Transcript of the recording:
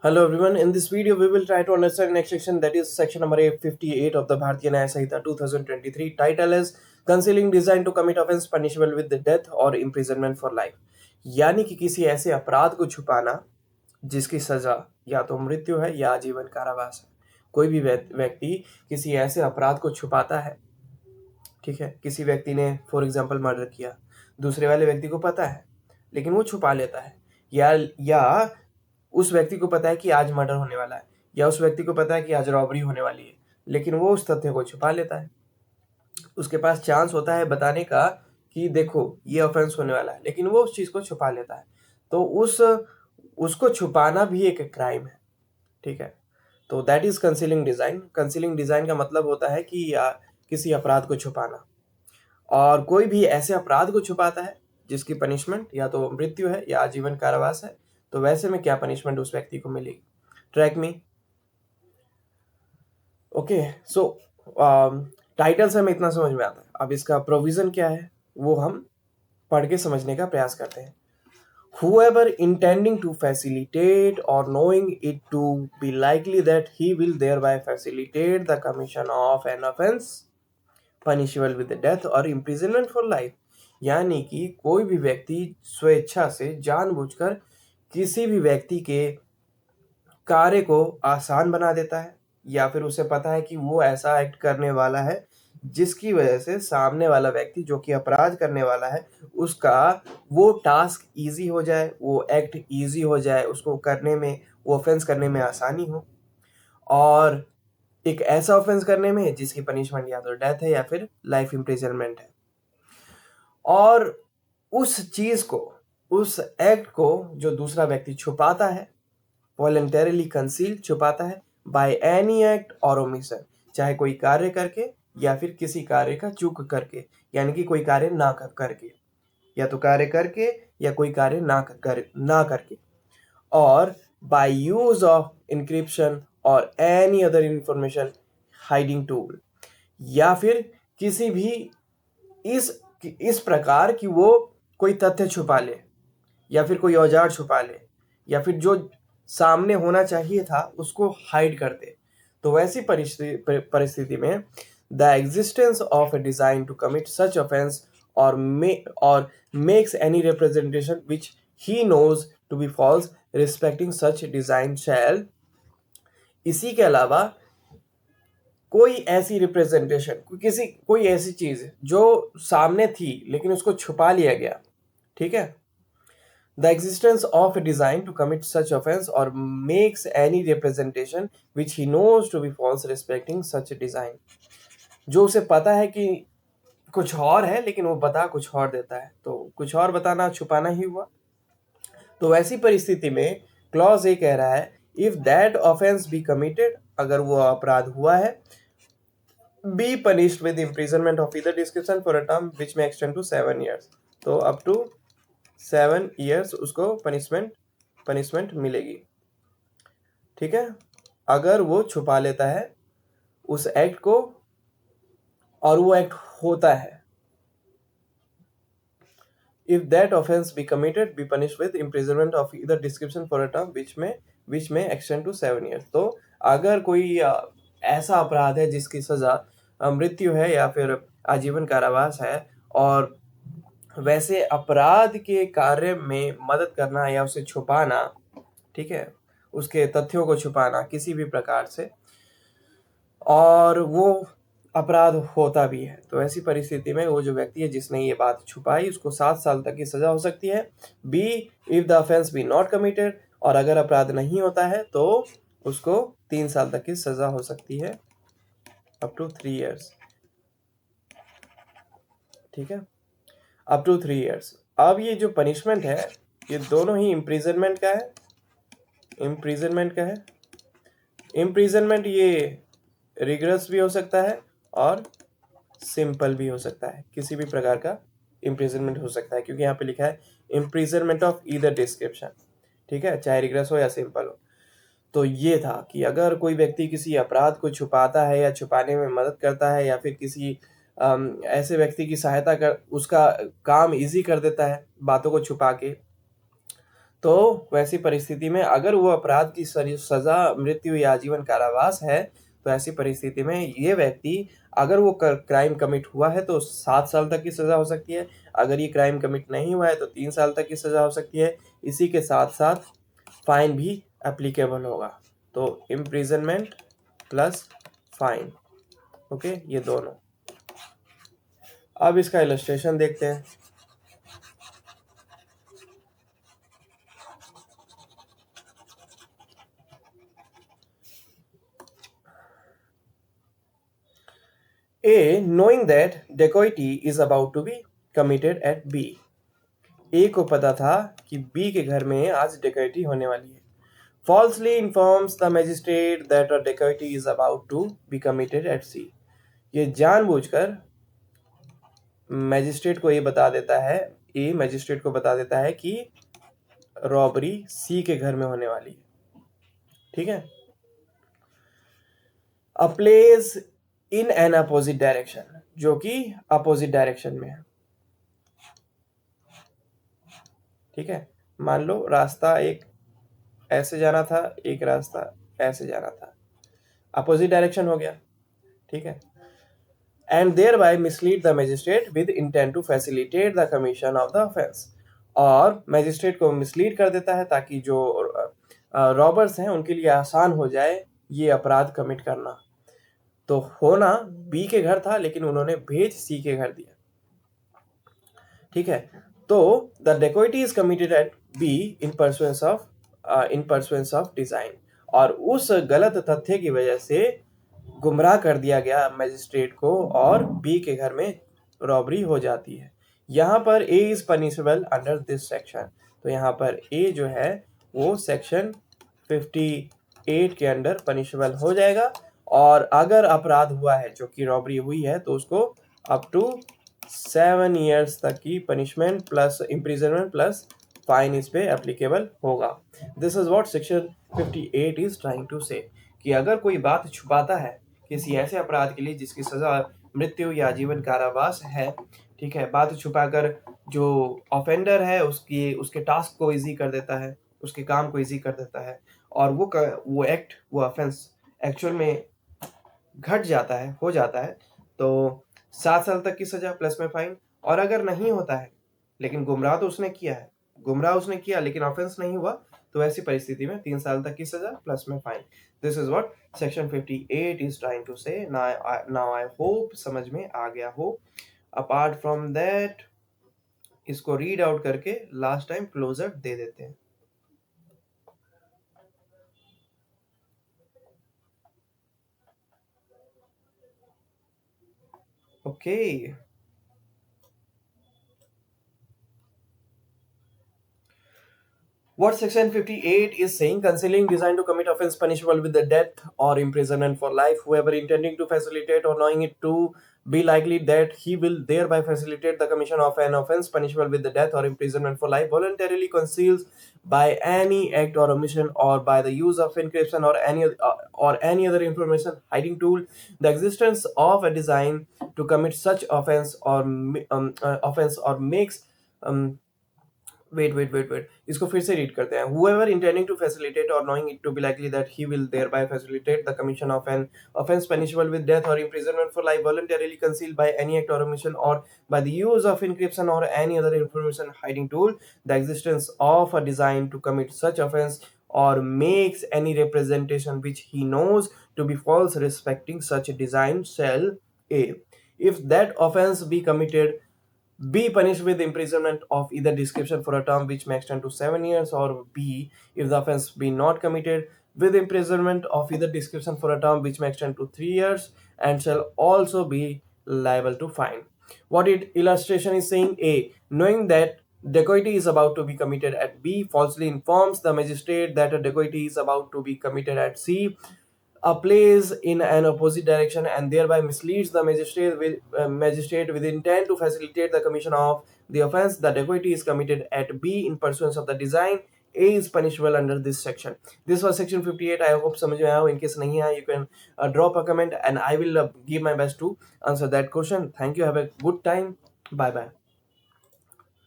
Hello everyone. In this video, we will try to understand next section, that is section number 858 of the Bharatiya Nyaya Samhita 2023. Title is Concealing Design to Commit Offence Punishable with the Death or Imprisonment for Life. यानी कि किसी ऐसे अपराध को छुपाना जिसकी सजा या तो मृत्यु है या आजीवन कारावास है। कोई भी व्यक्ति किसी ऐसे अपराध को छुपाता है, ठीक है। किसी व्यक्ति ने फॉर एग्जांपल मर्डर किया, दूसरे वाले व्यक्ति को पता है लेकिन वो छुपा लेता है, या उस व्यक्ति को पता है कि आज मर्डर होने वाला है, या उस व्यक्ति को पता है कि आज रॉबरी होने वाली है, लेकिन वो उस तथ्य को छुपा लेता है। उसके पास चांस होता है बताने का कि देखो ये ऑफेंस होने वाला है, लेकिन वो उस चीज को छुपा लेता है। तो उसको छुपाना भी एक क्राइम है, ठीक है। तो that is concealing design. Concealing design का मतलब होता है कि किसी अपराध को छुपाना। और कोई भी ऐसे अपराध को छुपाता है जिसकी पनिशमेंट या तो मृत्यु है या आजीवन कारावास है, तो वैसे में क्या पनिशमेंट उस व्यक्ति को मिलेगी। ट्रैक मी। ओके, सो टाइटल से हमें इतना समझ में आता है। अब इसका प्रोविजन क्या है वो हम पढ़ के समझने का प्रयास करते हैं। Whoever intending to facilitate or knowing it to be likely that he will thereby facilitate the commission of an offense punishable with death or imprisonment for life, यानी कि कोई भी व्यक्ति स्वेच्छा से जानबूझकर किसी भी व्यक्ति के कार्य को आसान बना देता है, या फिर उसे पता है कि वो ऐसा एक्ट करने वाला है जिसकी वजह से सामने वाला व्यक्ति जो कि अपराध करने वाला है उसका वो टास्क इजी हो जाए, वो एक्ट इजी हो जाए, उसको करने में, वो ऑफेंस करने में आसानी हो, और एक ऐसा ऑफेंस करने में जिसकी पनिशमेंट या तो डेथ है या फिर लाइफ इम्प्रिजनमेंट है। और उस चीज को, उस एक्ट को जो दूसरा व्यक्ति छुपाता है, वॉलंटरली कंसील, छुपाता है, बाय एनी एक्ट और ओमिशन, चाहे कोई कार्य करके या फिर किसी कार्य का चूक करके, यानी कि कोई कार्य ना करके, या तो कार्य करके या कोई कार्य ना करके, और बाय यूज ऑफ इंक्रिप्शन और any other information hiding tool, या फिर किसी भी इस प्रकार कि वो कोई तथ्य छुपा ले या फिर कोई औजार छुपा ले या फिर जो सामने होना चाहिए था उसको हाइड कर दे। तो वैसी परिस्थिति में the existence of a design to commit such offence और makes any representation which he knows to be false respecting such design shall. इसी के अलावा कोई ऐसी रिप्रेजेंटेशन, कोई ऐसी चीज जो सामने थी लेकिन उसको छुपा लिया गया, ठीक है। The existence of a design to commit such offense or makes any representation which he knows to be false respecting such a design, जो उसे पता है कि कुछ और है लेकिन वो बता कुछ और देता है, तो कुछ और बताना छुपाना ही हुआ। तो वैसी परिस्थिति में क्लॉज ए कह रहा है if that offence be committed, अगर वो अपराध हुआ है, be punished with imprisonment of either description for a term which में एक्सटेंड टू 7 years, तो अप टू 7 years उसको पनिशमेंट मिलेगी, ठीक है, अगर वो छुपा लेता है उस एक्ट को और वो एक्ट होता है। If that offence be committed be punished with imprisonment of either description for a term which में एक्सटेंड टू 7 years, तो अगर कोई ऐसा अपराध है जिसकी सजा मृत्यु है या फिर आजीवन कारावास है, और वैसे अपराध के कार्य में मदद करना या उसे छुपाना, ठीक है, उसके तथ्यों को छुपाना किसी भी प्रकार से, और वो अपराध होता भी है, तो ऐसी परिस्थिति में वो जो व्यक्ति है जिसने ये बात छुपाई उसको 7 साल तक की सजा हो सकती है। Be if the offence be not committed, और अगर अपराध नहीं होता है तो उसको 3 साल तक की सजा हो सकती है, अप टू 3 years, ठीक है, अप टू 3 years। अब ये जो पनिशमेंट है ये दोनों ही इम्प्रिजनमेंट का है, इम्प्रिजनमेंट ये रिगरस भी हो सकता है और सिंपल भी हो सकता है, किसी भी प्रकार का इम्प्रिजनमेंट हो सकता है, क्योंकि यहाँ पे लिखा है इम्प्रिजनमेंट ऑफ ईदर डिस्क्रिप्शन, ठीक है, चाहे रिग्रेस हो या सिंपल हो। तो ये था कि अगर कोई व्यक्ति किसी अपराध को छुपाता है या छुपाने में मदद करता है या फिर किसी ऐसे व्यक्ति की सहायता कर उसका काम इजी कर देता है बातों को छुपा के, तो वैसी परिस्थिति में अगर वो अपराध की सजा मृत्यु या आजीवन कारावास है, तो ऐसी परिस्थिति में ये व्यक्ति, अगर वो क्राइम कमिट हुआ है तो 7 साल तक की सजा हो सकती है, अगर ये क्राइम कमिट नहीं हुआ है तो 3 साल तक की सजा हो सकती है। इसी के साथ साथ फाइन भी एप्लीकेबल होगा। तो इम्प्रिजनमेंट प्लस फाइन, ओके, ये दोनों। अब इसका इलस्ट्रेशन देखते हैं। A, knowing that dacoity is about to be committed at B. A को पता था कि B के घर में आज dacoity होने वाली है। Falsely informs the magistrate that a dacoity is about to be committed at C. ये जानबूझकर मैजिस्ट्रेट को ये बता देता है, A मैजिस्ट्रेट को बता देता है कि रॉबरी C के घर में होने वाली है। ठीक है। A place in an opposite direction, जो कि अपोजिट डायरेक्शन में है। ठीक है, मान लो रास्ता एक ऐसे जाना था, एक रास्ता ऐसे जाना था, अपोजिट डायरेक्शन हो गया। ठीक है। And thereby mislead the magistrate with intent to facilitate the commission of the offence, और मैजिस्ट्रेट को मिसलीड कर देता है ताकि जो रॉबर्स हैं उनके लिए आसान हो जाए ये अपराध कमिट करना। तो होना बी के घर था, लेकिन उन्होंने भेज सी के घर दिया। ठीक है। तो the dacoity is committed at be in pursuance of design, और उस गलत तथ्य की वजह से गुमराह कर दिया गया मैजिस्ट्रेट को और बी के घर में रॉबरी हो जाती है। यहाँ पर A is punishable under this section, तो यहाँ पर ए जो है वो सेक्शन 58 के अंडर पनिशेबल हो जाएगा। और अगर अपराध हुआ है जो कि रॉबरी हुई है तो उसको अप टू 7 ईयर्स तक की punishment plus imprisonment plus fine इस पे एप्लीकेबल होगा। This is what section 58 is trying to say, कि अगर कोई बात छुपाता है किसी ऐसे अपराध के लिए जिसकी सजा मृत्यु या आजीवन कारावास है, ठीक है, बात छुपाकर जो ऑफेंडर है उसके टास्क को इजी कर देता है, उसके काम को इजी कर देता है, और वो ऑफेंस एक्चुअल में घट जाता है, हो जाता है, तो 7 साल तक की सजा प्लस में फाइन। और अगर नहीं होता है, लेकिन गुमराह उसने किया लेकिन ऑफेंस नहीं हुआ, तो ऐसी परिस्थिति में 3 साल तक की सजा प्लस में fine. This is what section 58 is trying to say. Now I hope समझ में आ गया हो। अपार्ट फ्रॉम दैट इसको रीड आउट करके लास्ट टाइम क्लोजर दे देते हैं। Okay. What section 58 is saying: concealing design to commit offense punishable with the death or imprisonment for life. Whoever intending to facilitate or knowing it to be likely that he will thereby facilitate the commission of an offense punishable with the death or imprisonment for life voluntarily conceals by any act or omission or by the use of encryption or any other information hiding tool the existence of a design to commit such offense or makes wait, इसको फिर से read करते हैं। Whoever intending to facilitate or knowing it to be likely that he will thereby facilitate the commission of an offense punishable with death or imprisonment for life voluntarily concealed by any act or omission or by the use of encryption or any other information hiding tool the existence of a design to commit such offense or makes any representation which he knows to be false respecting such a design shall A, if that offense be committed, be punished with imprisonment of either description for a term which may extend to 7 years, or B, if the offense be not committed, with imprisonment of either description for a term which may extend to 3 years and shall also be liable to fine. What illustration is saying: A, knowing that dacoity is about to be committed at B, falsely informs the magistrate that a dacoity is about to be committed at C, a place in an opposite direction, and thereby misleads the magistrate with intent to facilitate the commission of the offense. The dacoity is committed at B in pursuance of the design. A is punishable under this section. This was section 58. I hope समझ में आया हो. In case नहीं आया, you can drop a comment and I will give my best to answer that question. Thank you. Have a good time. Bye bye.